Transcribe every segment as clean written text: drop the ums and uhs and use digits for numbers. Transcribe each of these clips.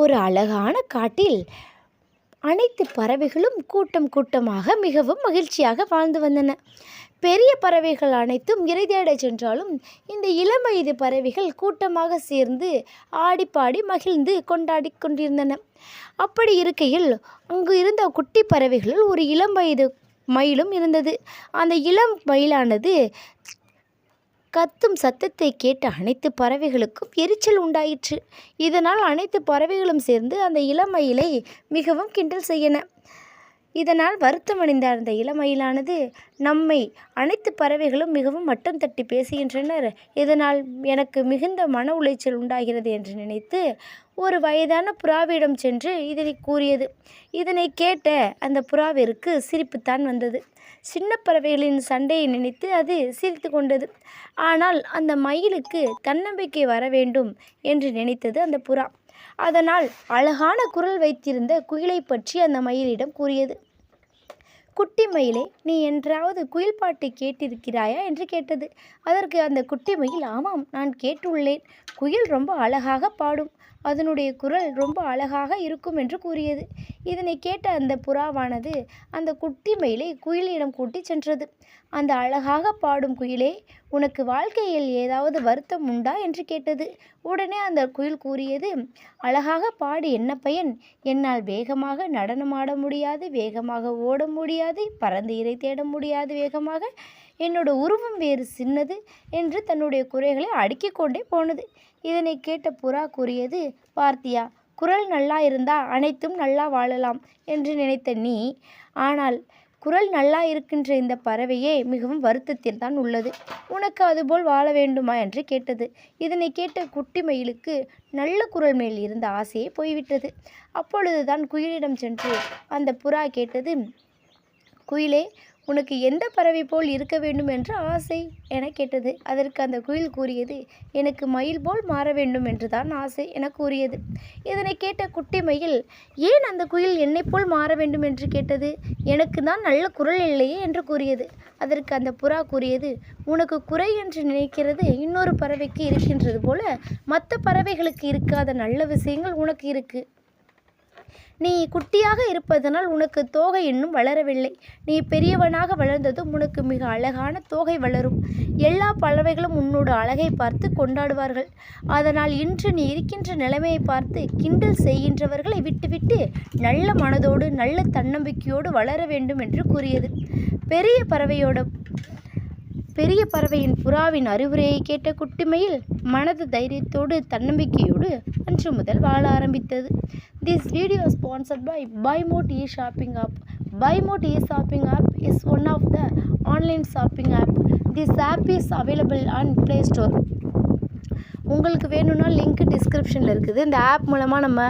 ஒரு அழகான காட்டில் அனைத்து பறவைகளும் கூட்டம் கூட்டமாக மிகவும் மகிழ்ச்சியாக வாழ்ந்து வந்தன. பெரிய பறவைகள் அனைத்தும் இரை தேடச் சென்றாலும் இந்த இளம் வயது பறவைகள் கூட்டமாக சேர்ந்து ஆடிப்பாடி மகிழ்ந்து கொண்டாடி கொண்டிருந்தன. அப்படி இருக்கையில் அங்கு இருந்த குட்டி பறவைகளில் ஒரு இளம் வயது மயிலும் இருந்தது. அந்த இளம் மயிலானது கத்தும் சத்தத்தை கேட்ட அனைத்து பறவைகளுக்கும் எரிச்சல் உண்டாயிற்று. இதனால் அனைத்து பறவைகளும் சேர்ந்து அந்த இளமயிலை மிகவும் கிண்டல் செய்யன. இதனால் வருத்தமடைந்த அந்த இளமயிலானது, நம்மை அனைத்து பறவைகளும் மிகவும் மட்டம் தட்டி பேசுகின்றனர், இதனால் எனக்கு மிகுந்த மன உளைச்சல் உண்டாகிறது என்று நினைத்து ஒரு வயதான புறாவிடம் சென்று இதனை கூறியது. இதனை கேட்ட அந்த புறாவிற்கு சிரிப்புத்தான் வந்தது. சின்ன பறவைகளின் சண்டையை நினைத்து அது சிரித்து கொண்டது. ஆனால் அந்த மயிலுக்கு தன்னம்பிக்கை வர வேண்டும் என்று நினைத்தது அந்த புறா. அதனால் அழகான குரல் வைத்திருந்த குயிலை பற்றி அந்த மயிலிடம் கூறியது. குட்டி மயிலே, நீ என்றாவது குயில் பாட்டு கேட்டிருக்கிறாயா என்று கேட்டது. அதற்கு அந்த குட்டி மயில், ஆமாம், நான் கேட்டுள்ளேன். குயில் ரொம்ப அழகாக பாடும், அதனுடைய குரல் ரொம்ப அழகாக இருக்கும் என்று கூறியது. இதனை கேட்ட அந்த புறாவானது அந்த குட்டி மயிலை குயிலிடம் கூட்டி சென்றது. அந்த அழகாக பாடும் குயிலே, உனக்கு வாழ்க்கையில் ஏதாவது வருத்தம் உண்டா என்று கேட்டது. உடனே அந்த குயில் கூறியது, அழகாக பாடு என்ன பயன்? என்னால் வேகமாக நடனமாட முடியாது, வேகமாக ஓட முடியாது, பறந்து இரை தேட முடியாது, வேகமாக என்னோட உருவம் வேறு சின்னது என்று தன்னுடைய குறைகளை அடுக்கிக் கொண்டே போனது. இதனை கேட்ட புறா கூறியது, பார்த்தியா, குரல் நல்லா இருந்தா அனைத்தும் நல்லா வாழலாம் என்று நினைத்த நீ, ஆனால் குரல் நல்லா இருக்கின்ற இந்த பறவையே மிகவும் வருத்தத்தில் தான் உள்ளது. உனக்கு அதுபோல் வாழ வேண்டுமா என்று கேட்டது. இதனை கேட்ட குட்டி மயிலுக்கு நல்ல குரல் மேல் இருந்த ஆசையே போய்விட்டது. அப்பொழுதுதான் குயிலிடம் சென்று அந்த புறா கேட்டது, குயிலே, உனக்கு எந்த பறவை போல் இருக்க வேண்டும் என்ற ஆசை என கேட்டது. அதற்கு அந்த குயில் கூறியது, எனக்கு மயில் போல் மாற வேண்டும் என்று தான் ஆசை என கூறியது. இதனை கேட்ட குட்டி மயில், ஏன் அந்த குயில் என்னை போல் மாற வேண்டும் என்று கேட்டது? எனக்கு தான் நல்ல குரல் இல்லையே என்று கூறியது. அதற்கு அந்த புறா கூறியது, உனக்கு குறை என்று நினைக்கிறது இன்னொரு பறவைக்கு இருக்கின்றது போல மற்ற பறவைகளுக்கு இருக்காத நல்ல விஷயங்கள் உனக்கு இருக்கு. நீ குட்டியாக இருப்பதனால் உனக்கு தோகை இன்னும் வளரவில்லை. நீ பெரியவனாக வளர்ந்ததும் உனக்கு மிக அழகான தோகை வளரும். எல்லா பறவைகளும் உன்னோட அழகை பார்த்து கொண்டாடுவார்கள். அதனால் இன்று நீ இருக்கின்ற நிலைமையை பார்த்து கிண்டல் செய்கின்றவர்களை விட்டுவிட்டு நல்ல மனதோடு நல்ல தன்னம்பிக்கையோடு வளர வேண்டும் என்று கூறியது. பெரிய பறவையின் புறாவின் அறிவுரையை கேட்ட குட்டிமயில் மனது தைரியத்தோடு தன்னம்பிக்கையோடு அன்று முதல் வாழ ஆரம்பித்தது. This video is sponsored by BuyMote e-shopping app. BuyMote e-shopping app is one of the online shopping app. This app is available on Play Store. உங்களுக்கு வேணும்னா லிங்க் டிஸ்கிரிப்ஷனில் இருக்குது. இந்த ஆப் மூலமாக நம்ம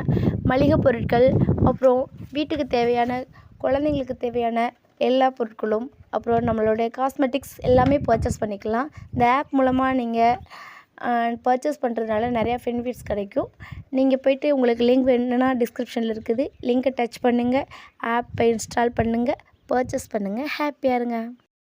மளிகை பொருட்கள், அப்புறம் வீட்டுக்கு தேவையான, குழந்தைங்களுக்கு தேவையான எல்லா பொருட்களும், அப்புறம் நம்மளுடைய காஸ்மெட்டிக்ஸ் எல்லாமே பர்ச்சேஸ் பண்ணிக்கலாம். இந்த ஆப் மூலமாக நீங்கள் பர்ச்சேஸ் பண்ணுறதுனால நிறையா பெனிஃபிட்ஸ் கிடைக்கும். நீங்கள் போய்ட்டு உங்களுக்கு லிங்க் வேணும்னா டிஸ்கிரிப்ஷனில் இருக்குது, லிங்க்கை டச் பண்ணுங்கள், ஆப்பை இன்ஸ்டால் பண்ணுங்கள், பர்ச்சேஸ் பண்ணுங்கள், ஹாப்பியாக இருங்க.